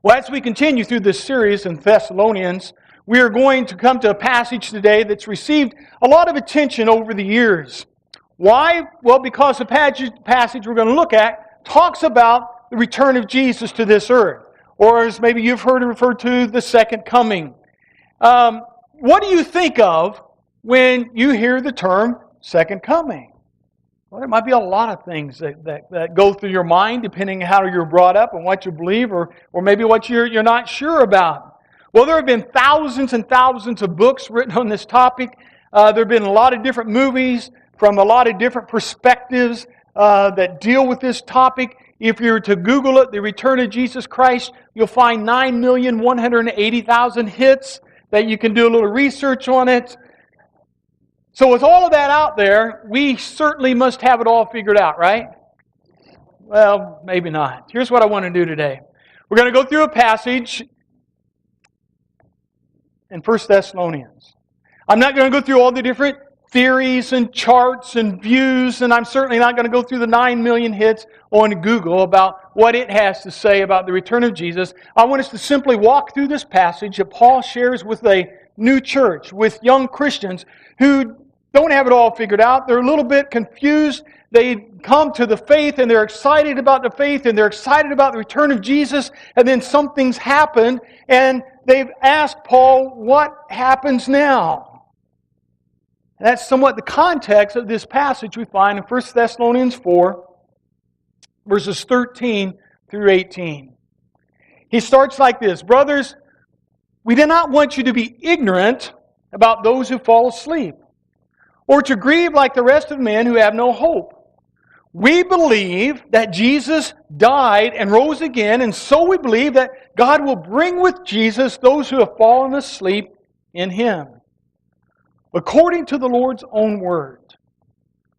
Well, as we continue through this series in Thessalonians, we are going to come to a passage today that's received a lot of attention over the years. Why? Well, because the passage we're going to look at talks about the return of Jesus to this earth, or as maybe you've heard it referred to, the second coming. What do you think of when you hear the term second coming? Well, there might be a lot of things that go through your mind, depending on how you're brought up and what you believe, or maybe what you're not sure about. Well, there have been thousands and thousands of books written on this topic. There have been a lot of different movies from a lot of different perspectives that deal with this topic. If you were to Google it, the return of Jesus Christ, you'll find 9,180,000 hits that you can do a little research on it. So with all of that out there, we certainly must have it all figured out, right? Well, maybe not. Here's what I want to do today. We're going to go through a passage in 1 Thessalonians. I'm not going to go through all the different theories and charts and views, and I'm certainly not going to go through the 9 million hits on Google about what it has to say about the return of Jesus. I want us to simply walk through this passage that Paul shares with a new church, with young Christians who don't have it all figured out. They're a little bit confused. They come to the faith and they're excited about the faith and they're excited about the return of Jesus, and then something's happened and they've asked Paul, what happens now? And that's somewhat the context of this passage we find in 1 Thessalonians 4, verses 13 through 18. He starts like this: Brothers, we do not want you to be ignorant about those who fall asleep, or to grieve like the rest of men who have no hope. We believe that Jesus died and rose again, and so we believe that God will bring with Jesus those who have fallen asleep in Him. According to the Lord's own word,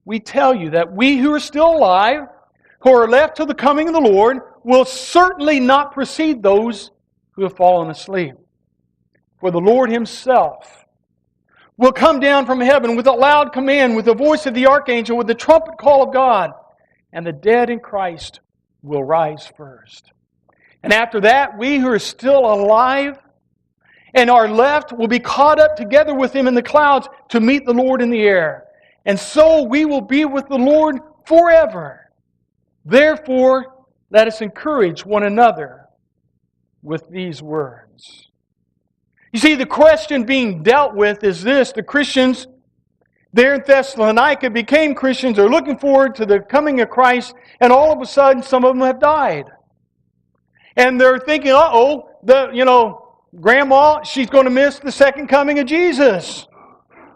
we tell you that we who are still alive, who are left till the coming of the Lord, will certainly not precede those who have fallen asleep. For the Lord Himself will come down from heaven with a loud command, with the voice of the archangel, with the trumpet call of God, and the dead in Christ will rise first. And after that, we who are still alive and are left will be caught up together with Him in the clouds to meet the Lord in the air. And so we will be with the Lord forever. Therefore, let us encourage one another with these words. You see, the question being dealt with is this: the Christians there in Thessalonica became Christians, are looking forward to the coming of Christ, and all of a sudden some of them have died. And they're thinking, Grandma, she's going to miss the second coming of Jesus.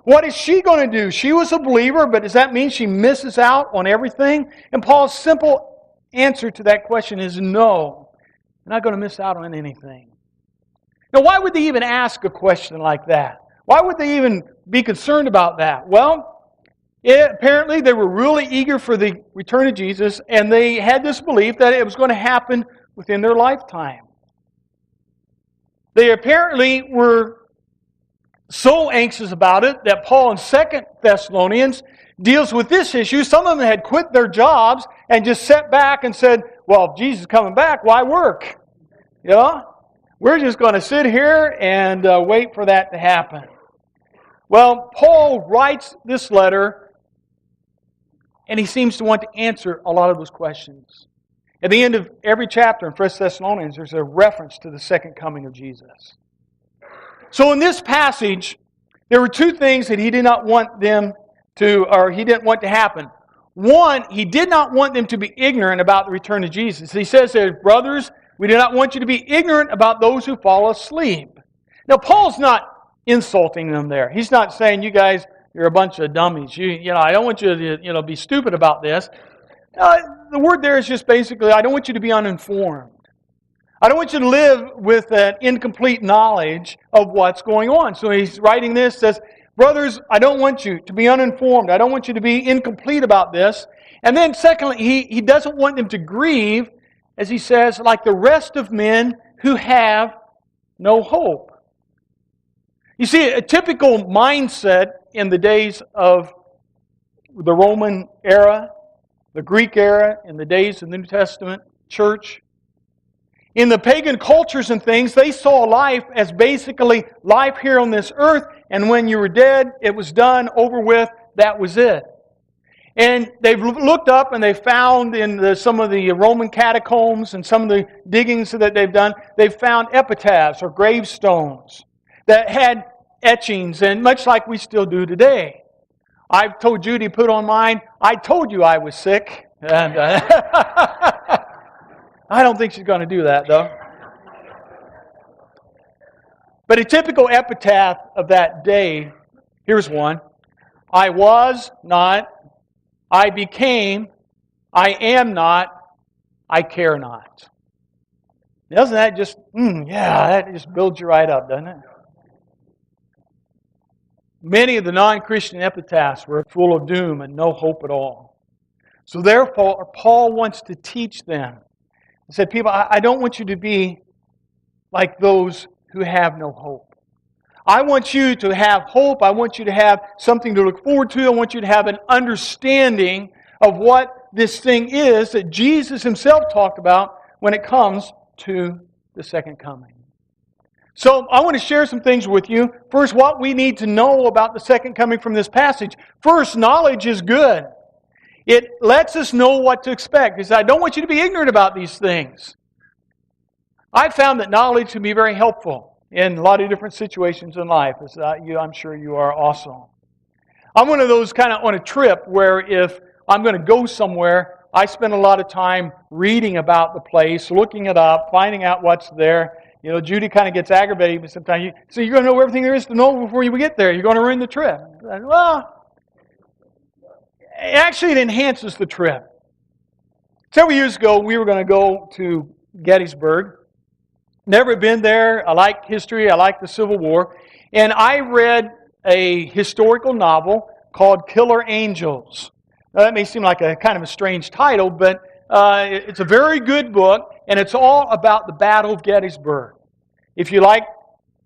What is she going to do? She was a believer, but does that mean she misses out on everything? And Paul's simple answer to that question is no. You're not going to miss out on anything. Now, why would they even ask a question like that? Why would they even be concerned about that? Well, apparently they were really eager for the return of Jesus, and they had this belief that it was going to happen within their lifetime. They apparently were so anxious about it that Paul in 2 Thessalonians deals with this issue. Some of them had quit their jobs and just sat back and said, well, if Jesus is coming back, why work? We're just going to sit here and wait for that to happen. Well, Paul writes this letter, and he seems to want to answer a lot of those questions. At the end of every chapter in 1 Thessalonians, there's a reference to the second coming of Jesus. So in this passage, there were two things that he did not want them to, or he didn't want to happen. One, he did not want them to be ignorant about the return of Jesus. He says there, brothers, we do not want you to be ignorant about those who fall asleep. Now, Paul's not insulting them there. He's not saying, you guys, you're a bunch of dummies. I don't want you to be stupid about this. The word there is just basically, I don't want you to be uninformed. I don't want you to live with an incomplete knowledge of what's going on. So he's writing this, says, brothers, I don't want you to be uninformed. I don't want you to be incomplete about this. And then secondly, he doesn't want them to grieve, as he says, like the rest of men who have no hope. You see, a typical mindset in the days of the Roman era, the Greek era, in the days of the New Testament church, In the pagan cultures and things, they saw life as basically life here on this earth, and when you were dead, it was done, over with, that was it. And they've looked up and they found in some of the Roman catacombs and some of the diggings that they've done, they've found epitaphs or gravestones that had etchings, and much like we still do today. I've told Judy, put on mine, I told you I was sick. And I don't think she's going to do that, though. But a typical epitaph of that day, here's one. I was not, I became, I am not, I care not. Doesn't that just, that just builds you right up, doesn't it? Many of the non-Christian epitaphs were full of doom and no hope at all. So therefore, Paul wants to teach them. He said, people, I don't want you to be like those who have no hope. I want you to have hope. I want you to have something to look forward to. I want you to have an understanding of what this thing is that Jesus Himself talked about when it comes to the second coming. So I want to share some things with you. First, what we need to know about the second coming from this passage. First, knowledge is good. It lets us know what to expect. He said, I don't want you to be ignorant about these things. I've found that knowledge can be very helpful in a lot of different situations in life. I'm sure you are also. I'm one of those kind of on a trip where if I'm going to go somewhere, I spend a lot of time reading about the place, looking it up, finding out what's there. You know, Judy kind of gets aggravated, but sometimes so you're going to know everything there is to know before you get there. You're going to ruin the trip. Well, actually it enhances the trip. Several years ago, we were going to go to Gettysburg. Never been there. I like history. I like the Civil War. And I read a historical novel called Killer Angels. Now, that may seem like a kind of a strange title, but it's a very good book, and it's all about the Battle of Gettysburg. If you like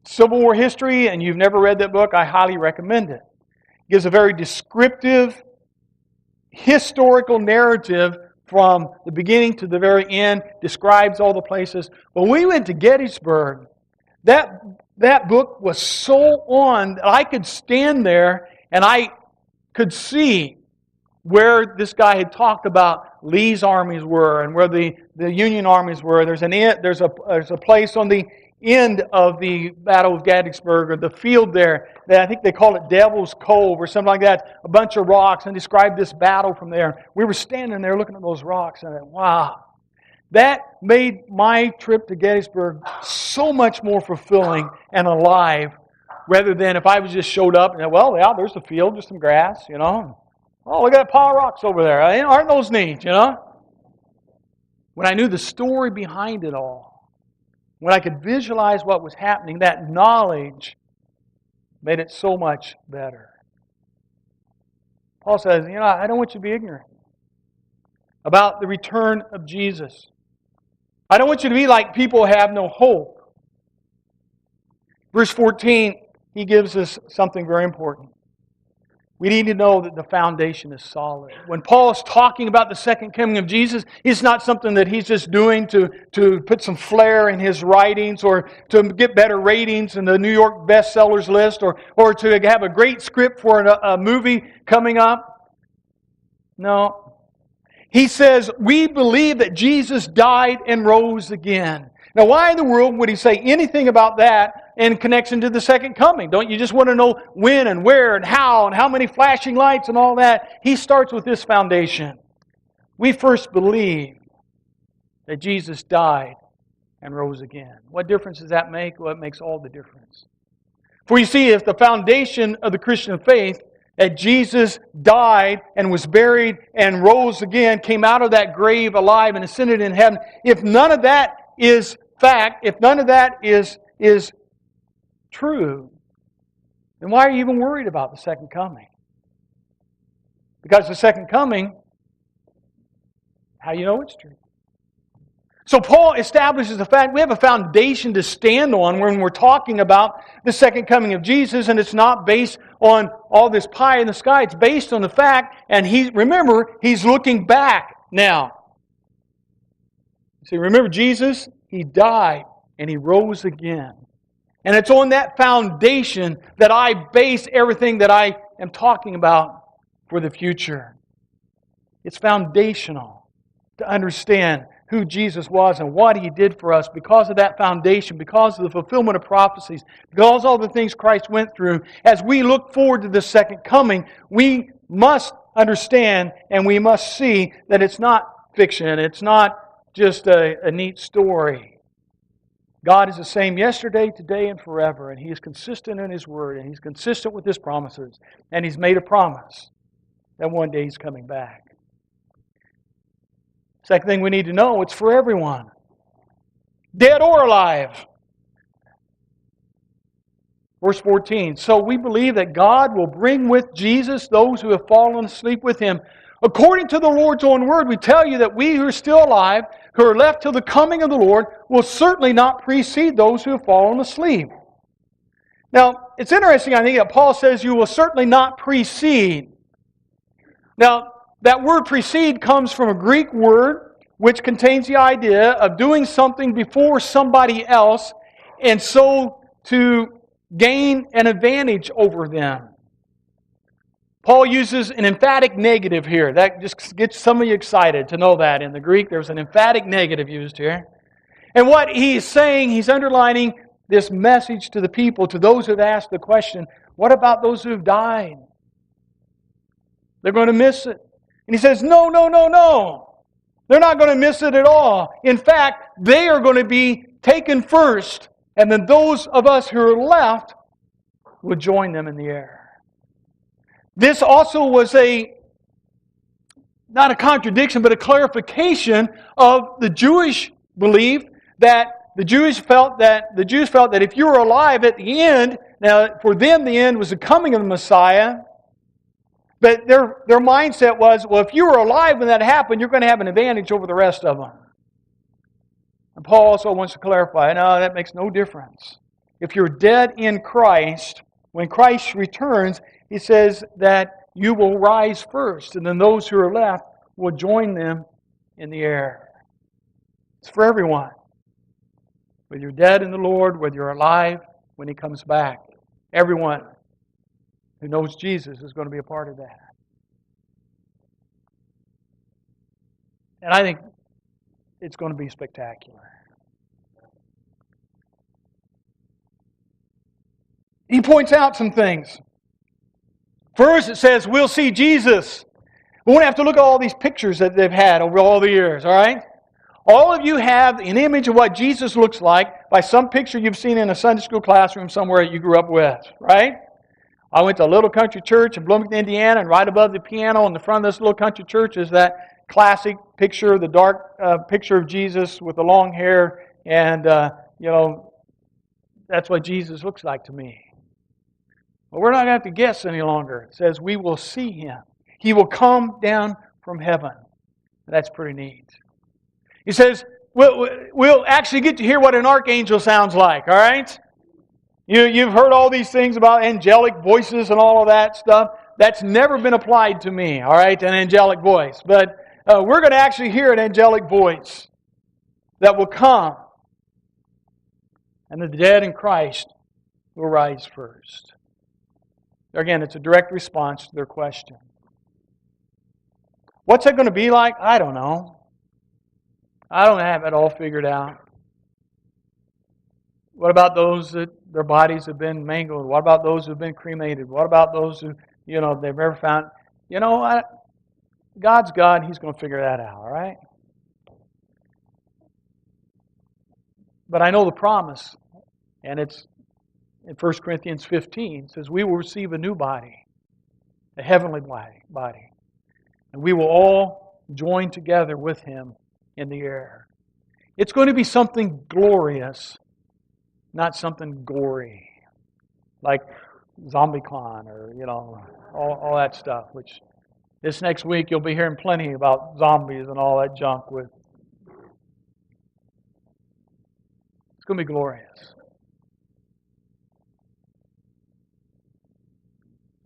Civil War history and you've never read that book, I highly recommend it. It gives a very descriptive, historical narrative from the beginning to the very end, describes all the places. When we went to Gettysburg, that book was so on that I could stand there and I could see where this guy had talked about Lee's armies were and where the Union armies were. There's a place on the end of the Battle of Gettysburg, or the field there, that I think they call it Devil's Cove or something like that, a bunch of rocks, and described this battle from there. We were standing there looking at those rocks, and I thought, wow. That made my trip to Gettysburg so much more fulfilling and alive, rather than if I was just showed up and, well, yeah, there's a field, just some grass, you know. Oh, look at that pile of rocks over there. Aren't those neat, you know? When I knew the story behind it all, when I could visualize what was happening, that knowledge made it so much better. Paul says, I don't want you to be ignorant about the return of Jesus. I don't want you to be like people who have no hope. Verse 14, he gives us something very important. We need to know that the foundation is solid. When Paul is talking about the second coming of Jesus, it's not something that he's just doing to put some flair in his writings or to get better ratings in the New York bestsellers list or to have a great script for a movie coming up. No. He says, we believe that Jesus died and rose again. Now, why in the world would he say anything about that in connection to the second coming? Don't you just want to know when and where and how many flashing lights and all that? He starts with this foundation. We first believe that Jesus died and rose again. What difference does that make? Well, it makes all the difference. For you see, if the foundation of the Christian faith, that Jesus died and was buried and rose again, came out of that grave alive and ascended in heaven, if none of that is fact, if none of that is true, then why are you even worried about the second coming? Because the second coming, how do you know it's true? So Paul establishes the fact we have a foundation to stand on when we're talking about the second coming of Jesus, and it's not based on all this pie in the sky. It's based on the fact, and remember, he's looking back now. See, remember Jesus He died and He rose again. And it's on that foundation that I base everything that I am talking about for the future. It's foundational to understand who Jesus was and what He did for us because of that foundation, because of the fulfillment of prophecies, because of all the things Christ went through. As we look forward to the second coming, we must understand and we must see that it's not fiction. It's not just a neat story. God is the same yesterday, today, and forever. And He is consistent in His Word. And He's consistent with His promises. And He's made a promise that one day He's coming back. Second thing we need to know, it's for everyone. Dead or alive. Verse 14. So we believe that God will bring with Jesus those who have fallen asleep with Him. According to the Lord's own word, we tell you that we who are still alive, who are left till the coming of the Lord, will certainly not precede those who have fallen asleep. Now, it's interesting, I think, that Paul says you will certainly not precede. Now, that word precede comes from a Greek word which contains the idea of doing something before somebody else and so to gain an advantage over them. Paul uses an emphatic negative here. That just gets some of you excited to know that. In the Greek, there's an emphatic negative used here. And what he's saying, he's underlining this message to the people, to those who have asked the question, what about those who have died? They're going to miss it. And he says, no. They're not going to miss it at all. In fact, they are going to be taken first, and then those of us who are left will join them in the air. This also was not a contradiction, but a clarification of the Jewish belief that the Jews felt that if you were alive at the end, now for them the end was the coming of the Messiah, but their mindset was, well, if you were alive when that happened, you're going to have an advantage over the rest of them. And Paul also wants to clarify, no, that makes no difference. If you're dead in Christ, when Christ returns, he says that you will rise first, and then those who are left will join them in the air. It's for everyone. Whether you're dead in the Lord, whether you're alive when He comes back. Everyone who knows Jesus is going to be a part of that. And I think it's going to be spectacular. He points out some things. First, it says, we'll see Jesus. We won't have to look at all these pictures that they've had over all the years, all right? All of you have an image of what Jesus looks like by some picture you've seen in a Sunday school classroom somewhere you grew up with, right? I went to a little country church in Bloomington, Indiana, and right above the piano in the front of this little country church is that classic picture, the dark picture of Jesus with the long hair, and, that's what Jesus looks like to me. Well, we're not going to have to guess any longer. It says we will see Him. He will come down from heaven. That's pretty neat. He says we'll actually get to hear what an archangel sounds like, all right? You've heard all these things about angelic voices and all of that stuff. That's never been applied to me, all right, an angelic voice. But we're going to actually hear an angelic voice that will come. And the dead in Christ will rise first. Again, it's a direct response to their question. What's that going to be like? I don't know. I don't have it all figured out. What about those that their bodies have been mangled? What about those who have been cremated? What about those who, they've never found? God's God. He's going to figure that out, all right? But I know the promise, and it's in 1 Corinthians 15. It says, we will receive a new body, a heavenly body. And we will all join together with Him in the air. It's going to be something glorious, not something gory, like ZombieCon or, all that stuff, which this next week you'll be hearing plenty about zombies and all that junk with. It's going to be glorious.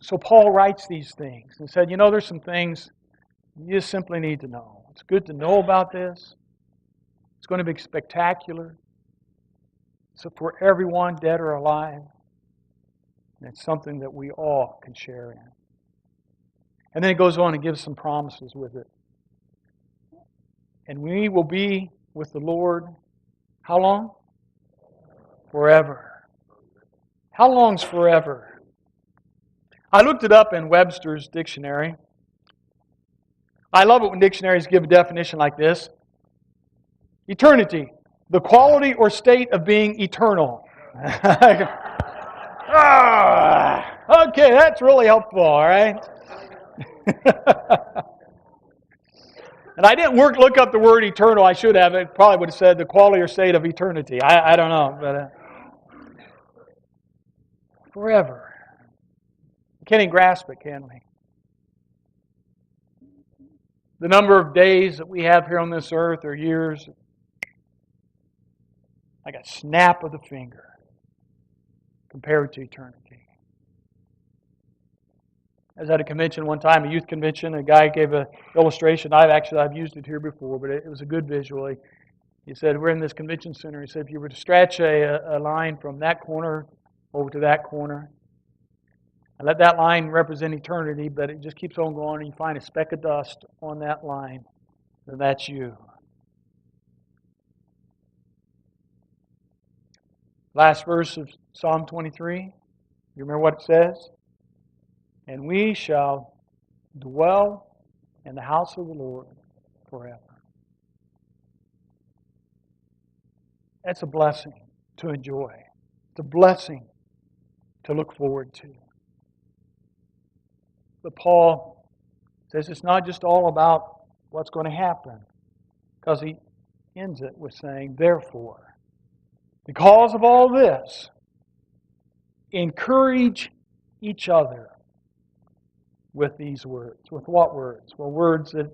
So Paul writes these things and said, there's some things you just simply need to know. It's good to know about this. It's going to be spectacular. So for everyone, dead or alive. And it's something that we all can share in. And then it goes on and gives some promises with it. And we will be with the Lord, how long? Forever. How long's forever? I looked it up in Webster's dictionary. I love it when dictionaries give a definition like this. Eternity, the quality or state of being eternal. Okay, that's really helpful, all right? And I didn't look up the word eternal. I should have. It probably would have said the quality or state of eternity. I don't know. But forever. We can't even grasp it, can we? The number of days that we have here on this earth are years, like a snap of the finger compared to eternity. I was at a convention one time, a youth convention. A guy gave an illustration. I've used it here before, but it was a good visual. He said, we're in this convention center. He said, if you were to stretch a line from that corner over to that corner, and let that line represent eternity, but it just keeps on going, and you find a speck of dust on that line, then that's you. Last verse of Psalm 23. You remember what it says? And we shall dwell in the house of the Lord forever. That's a blessing to enjoy. It's a blessing to look forward to. But Paul says it's not just all about what's going to happen, because he ends it with saying, therefore, because of all this, encourage each other with these words. With what words? Well, words that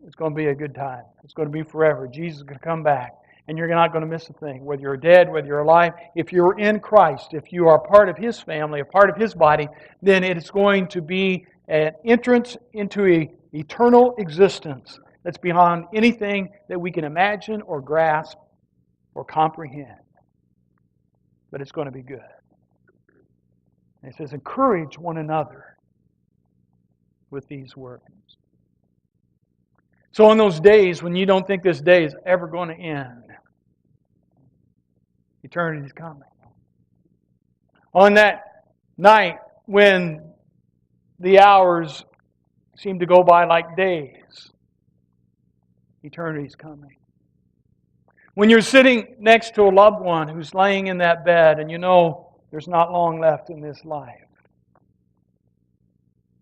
it's going to be a good time. It's going to be forever. Jesus is going to come back. And you're not going to miss a thing. Whether you're dead, whether you're alive, if you're in Christ, if you are part of His family, a part of His body, then it's going to be an entrance into an eternal existence that's beyond anything that we can imagine or grasp or comprehend. But it's going to be good. And it says, encourage one another with these words. So on those days when you don't think this day is ever going to end, eternity is coming. On that night when the hours seem to go by like days, eternity is coming. When you're sitting next to a loved one who's laying in that bed and you know there's not long left in this life,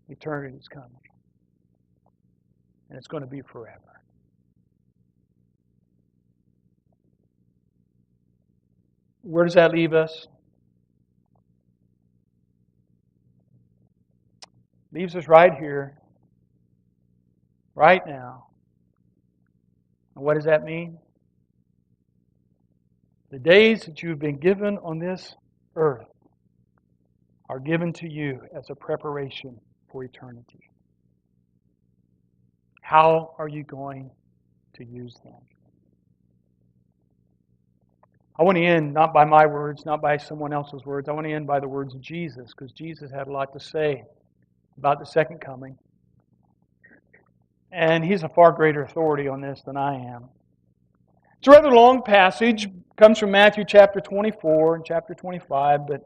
eternity is coming. And it's going to be forever. Where does that leave us? Leaves us right here, right now. And what does that mean? The days that you've been given on this earth are given to you as a preparation for eternity. How are you going to use them? I want to end not by my words, not by someone else's words. I want to end by the words of Jesus, because Jesus had a lot to say about the second coming. And He's a far greater authority on this than I am. It's a rather long passage. It comes from Matthew chapter 24 and chapter 25, but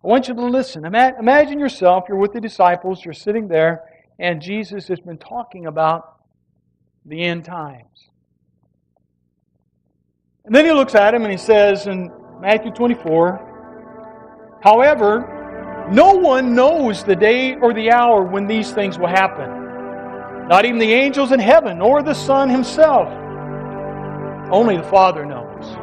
I want you to listen. Imagine yourself, you're with the disciples, you're sitting there, and Jesus has been talking about the end times. And then He looks at him and He says in Matthew 24, however, no one knows the day or the hour when these things will happen. Not even the angels in heaven, nor the Son Himself. Only the Father knows.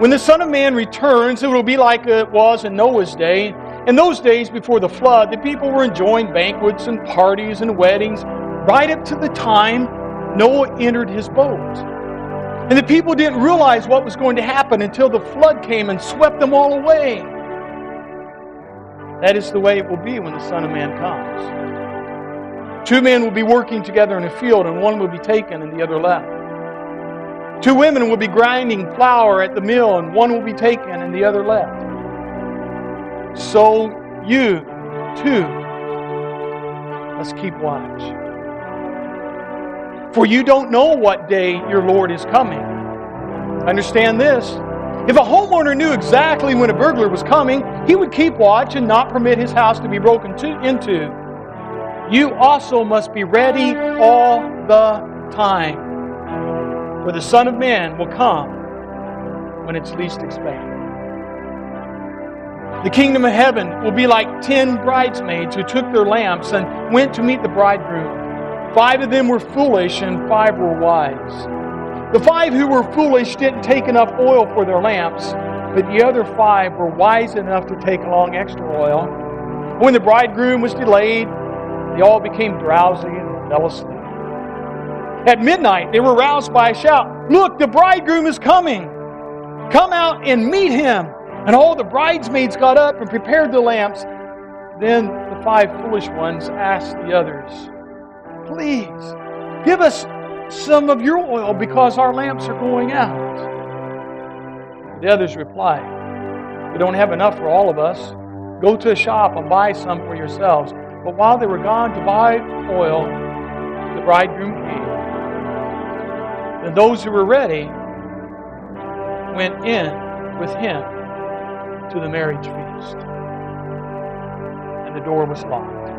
When the Son of Man returns, it will be like it was in Noah's day. In those days before the flood, the people were enjoying banquets and parties and weddings right up to the time Noah entered his boat. And the people didn't realize what was going to happen until the flood came and swept them all away. That is the way it will be when the Son of Man comes. Two men will be working together in a field, and one will be taken and the other left. 2 women will be grinding flour at the mill, and one will be taken and the other left. So you, too, must keep watch. For you don't know what day your Lord is coming. Understand this. If a homeowner knew exactly when a burglar was coming, he would keep watch and not permit his house to be broken into. You also must be ready all the time, for the Son of Man will come when it's least expected. The kingdom of heaven will be like 10 bridesmaids who took their lamps and went to meet the bridegroom. 5 of them were foolish and 5 were wise. The 5 who were foolish didn't take enough oil for their lamps, but the other 5 were wise enough to take along extra oil. When the bridegroom was delayed, they all became drowsy and fell asleep. At midnight, they were roused by a shout, "Look, the bridegroom is coming! Come out and meet him!" And all the bridesmaids got up and prepared the lamps. Then the 5 foolish ones asked the others, "Please, give us some of your oil because our lamps are going out." The others replied, "We don't have enough for all of us. Go to a shop and buy some for yourselves." But while they were gone to buy oil, the bridegroom came. And those who were ready went in with him to the marriage feast. And the door was locked.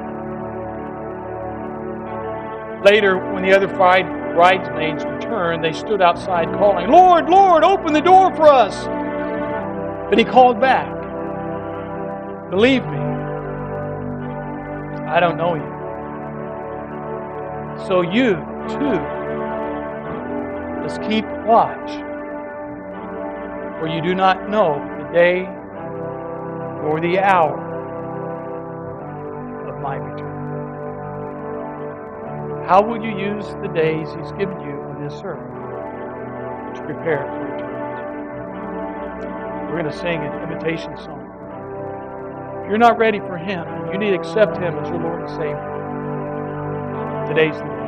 Later, when the other 5 bridesmaids returned, they stood outside calling, "Lord, Lord, open the door for us!" But he called back, "Believe me, I don't know you." So you, too, must keep watch, for you do not know the day or the hour of my return. How will you use the days He's given you on this earth to prepare for eternity? We're going to sing an invitation song. If you're not ready for Him, you need to accept Him as your Lord and Savior. Today's the day.